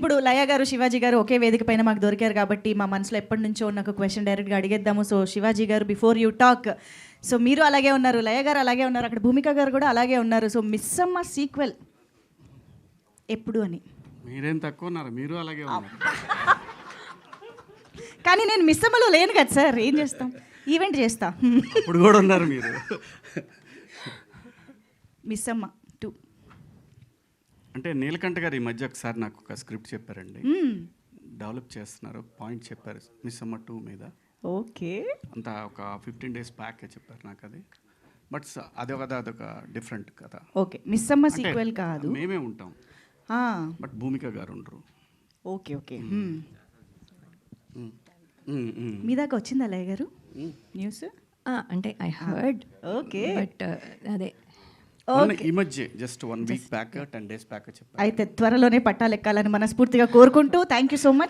ఇప్పుడు లయ గారు శివాజీ గారు ఒకే వేదిక పైన మాకు దొరికారు కాబట్టి మా మనసులో ఎప్పటి నుంచో ఉన్న ఒక క్వశ్చన్ డైరెక్ట్గా అడిగేద్దాము. సో శివాజీ గారు, బిఫోర్ యూ టాక్, సో మీరు అలాగే ఉన్నారు, లయ గారు అలాగే ఉన్నారు, అక్కడ భూమిక గారు కూడా అలాగే ఉన్నారు. సో మిస్సమ్మ సీక్వెల్ ఎప్పుడు అని? మీరేం తక్కువ ఉన్నారు, మీరు అలాగే ఉన్నారు. కానీ నేను మిస్సమ్మలో లేను కదా సార్, ఏం చేస్తాం, ఈవెంట్ చేస్తా. ఇప్పుడు కూడా ఉన్నారు మీరు. మిస్సమ్మ 2 అంటే నీలకంఠ గారు ఈ మధ్య ఒకసారి నాకు ఒక స్క్రిప్ట్ చెప్పారండి, డెవలప్ చేస్తున్నారు, పాయింట్ చెప్పారు మిస్సమ్మ 2 మీద. ఓకే, అంతా ఒక 15 days బ్యాక్ చెప్పారు నాకు అది. బట్ అదొక డిఫరెంట్ కదా. ఓకే, మిస్సమ్మ సీక్వెల్ కాదు, మేమే ఉంటాం, బట్ భూమిక గారు ఉండరు. Okay okay. మీ దాకా వచ్చిందా లయ గారు న్యూస్? అంటే ఐ హర్డ్. ఓకే, బట్ అదే ఈ మధ్య just 1 week back 10 days back చెప్పారు. అయితే త్వరలోనే పట్టాలెక్కాలని మనస్ఫూర్తిగా కోరుకుంటూ థ్యాంక్ యూ సో మచ్.